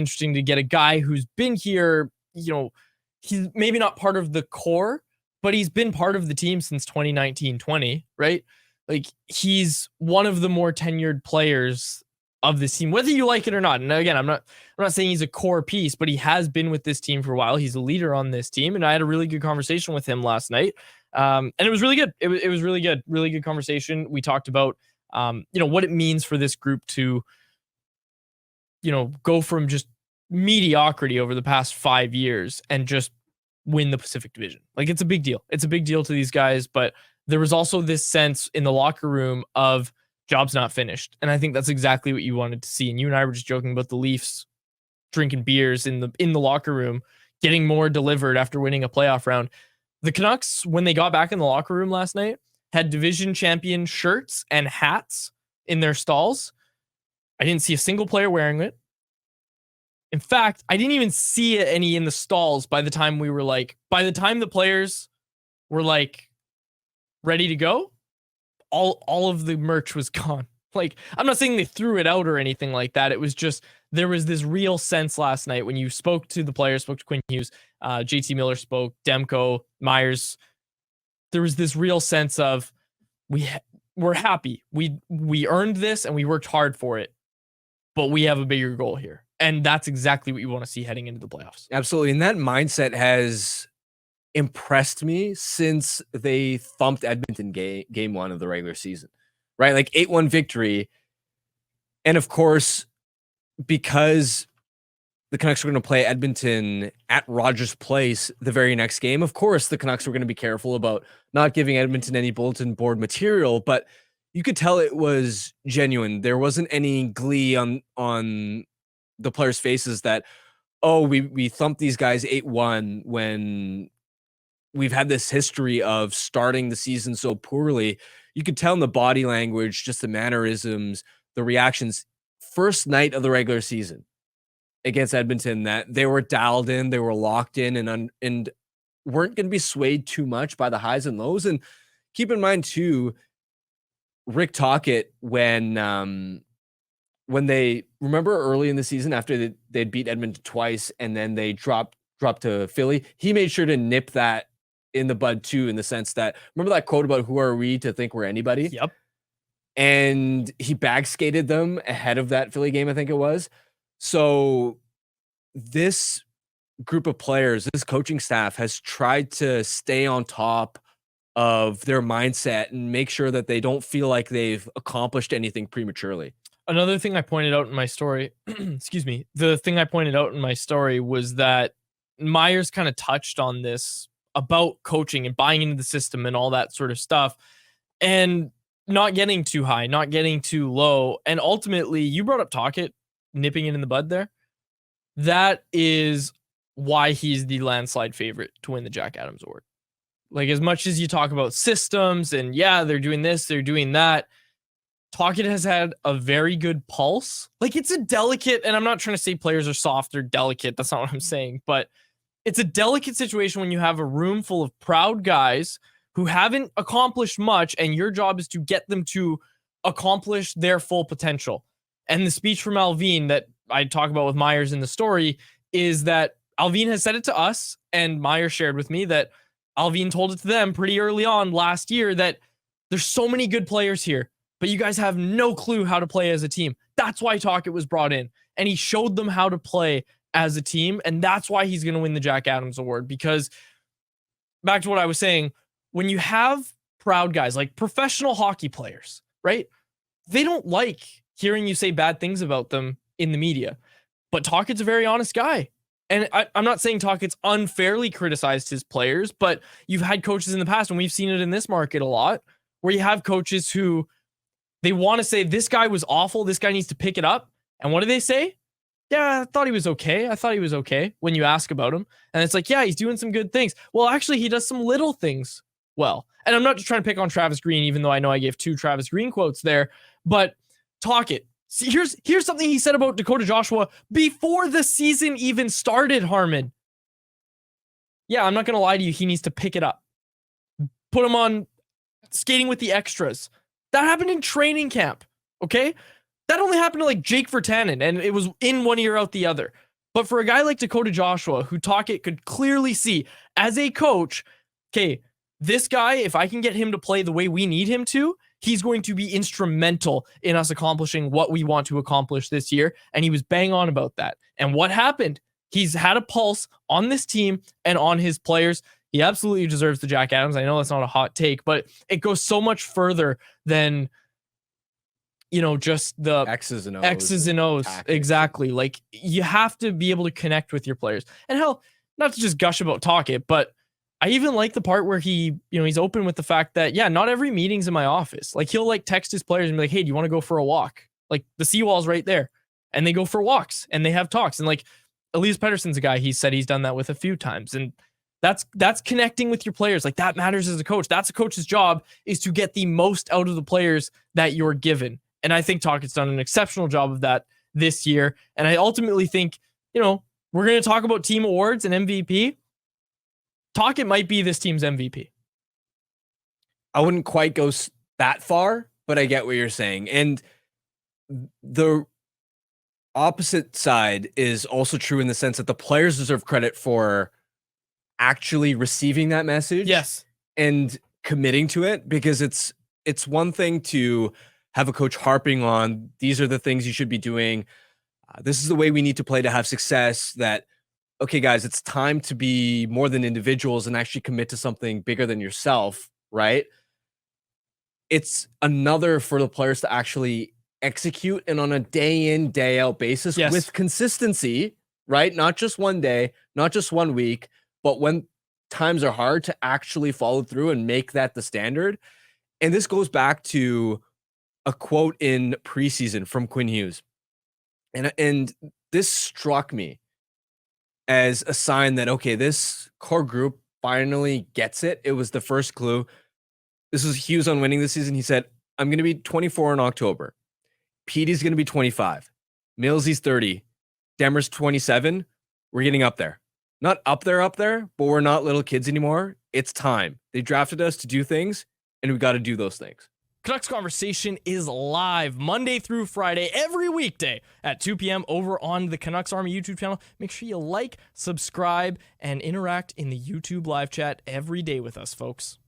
interesting to get a guy who's been here, he's maybe not part of the core, but he's been part of the team since 2019-20, right? Like, he's one of the more tenured players of this team, whether you like it or not. And again, I'm not saying he's a core piece, but he has been with this team for a while. He's a leader on this team, and I had a really good conversation with him last night. And it was really good. It was really good conversation. We talked about, what it means for this group to, go from just mediocrity over the past 5 years and just win the Pacific Division. Like, it's a big deal. It's a big deal to these guys, but there was also this sense in the locker room of job's not finished. And I think that's exactly what you wanted to see. And you and I were just joking about the Leafs drinking beers in the locker room, getting more delivered after winning a playoff round. The Canucks, when they got back in the locker room last night, had division champion shirts and hats in their stalls. I didn't see a single player wearing it. In fact, I didn't even see any in the stalls by the time the players were like ready to go. All of the merch was gone. Like, I'm not saying they threw it out or anything like that. It was just, there was this real sense last night when you spoke to the players, spoke to Quinn Hughes, JT Miller spoke, Demko, Myers. There was this real sense of we're happy. We earned this and we worked hard for it, but we have a bigger goal here. And that's exactly what you want to see heading into the playoffs. Absolutely. And that mindset has impressed me since they thumped Edmonton game 1 of the regular season, right? Like 8-1 victory. And of course, because the Canucks were going to play Edmonton at Rogers Place the very next game, of course, the Canucks were going to be careful about not giving Edmonton any bulletin board material, but you could tell it was genuine. There wasn't any glee on the players' faces that, oh, we thumped these guys 8-1 when we've had this history of starting the season so poorly. You could tell in the body language, just the mannerisms, the reactions. First night of the regular season against Edmonton, that they were dialed in, they were locked in, and weren't going to be swayed too much by the highs and lows. And keep in mind too, Rick Tocchet, when they remember early in the season after they'd beat Edmonton twice and then they dropped to Philly, he made sure to nip that in the bud too, in the sense that, remember that quote about who are we to think we're anybody? Yep. And he bag skated them ahead of that Philly game, I think it was. So this group of players, this coaching staff has tried to stay on top of their mindset and make sure that they don't feel like they've accomplished anything prematurely. Another thing I pointed out in my story, excuse me, the thing I pointed out in my story was that Myers kind of touched on this about coaching and buying into the system and all that sort of stuff, and not getting too high, not getting too low. And ultimately, you brought up Tocchet nipping it in the bud there. That is why he's the landslide favorite to win the Jack Adams Award. Like, as much as you talk about systems and yeah, they're doing this, they're doing that, Tocchet has had a very good pulse. Like, it's a delicate, and I'm not trying to say players are soft or delicate. That's not what I'm saying, but it's a delicate situation when you have a room full of proud guys who haven't accomplished much, and your job is to get them to accomplish their full potential. And the speech from Alvin that I talk about with Myers in the story is that Alvin has said it to us, and Myers shared with me that Alvin told it to them pretty early on last year that there's so many good players here, but you guys have no clue how to play as a team. That's why Tocchet was brought in, and he showed them how to play as a team, and that's why he's going to win the Jack Adams Award. Because back to what I was saying, when you have proud guys like professional hockey players, right? They don't like hearing you say bad things about them in the media, but Tocchet's a very honest guy. And I'm not saying Tocchet's unfairly criticized his players, but you've had coaches in the past, and we've seen it in this market a lot, where you have coaches who they want to say, this guy was awful, this guy needs to pick it up. And what do they say? Yeah, I thought he was okay. When you ask about him. And it's like, yeah, he's doing some good things. Well, actually, he does some little things well. And I'm not just trying to pick on Travis Green, even though I know I gave 2 Travis Green quotes there. But Tocchet, see, here's something he said about Dakota Joshua before the season even started, Harmon. Yeah, I'm not going to lie to you. He needs to pick it up. Put him on skating with the extras. That happened in training camp, okay? That only happened to like Jake Virtanen, and it was in one ear, out the other. But for a guy like Dakota Joshua, who Tocchet could clearly see as a coach, okay, this guy, if I can get him to play the way we need him to, he's going to be instrumental in us accomplishing what we want to accomplish this year. And he was bang on about that. And what happened? He's had a pulse on this team and on his players. He absolutely deserves the Jack Adams. I know that's not a hot take, but it goes so much further than, just the X's and O's. X's and O's. Exactly. Like, you have to be able to connect with your players. And hell, not to just gush about Tocchet, but I even like the part where he's open with the fact that, yeah, not every meeting's in my office. Like, he'll like text his players and be like, hey, do you want to go for a walk? Like, the seawall's right there. And they go for walks and they have talks. And like, Elias Pettersson's a guy, he said he's done that with a few times. And that's connecting with your players. Like, that matters as a coach. That's a coach's job, is to get the most out of the players that you're given. And I think Tocchet's done an exceptional job of that this year. And I ultimately think, we're going to talk about team awards and MVP. Tocchet might be this team's MVP. I wouldn't quite go that far, but I get what you're saying. And the opposite side is also true in the sense that the players deserve credit for actually receiving that message. Yes. And committing to it, because it's one thing to have a coach harping on, these are the things you should be doing. This is the way we need to play to have success. That, okay, guys, it's time to be more than individuals and actually commit to something bigger than yourself, right? It's another for the players to actually execute, and on a day in, day out basis, yes, with consistency, right? Not just one day, not just 1 week, but when times are hard, to actually follow through and make that the standard. And this goes back to a quote in preseason from Quinn Hughes. And this struck me as a sign that, okay, this core group finally gets it. It was the first clue. This was Hughes on winning this season. He said, I'm going to be 24 in October. Petey's going to be 25. Millsy's 30. Demers 27. We're getting up there. Not up there, but we're not little kids anymore. It's time. They drafted us to do things, and we got to do those things. Canucks Conversation is live Monday through Friday, every weekday at 2 p.m. over on the Canucks Army YouTube channel. Make sure you like, subscribe, and interact in the YouTube live chat every day with us, folks.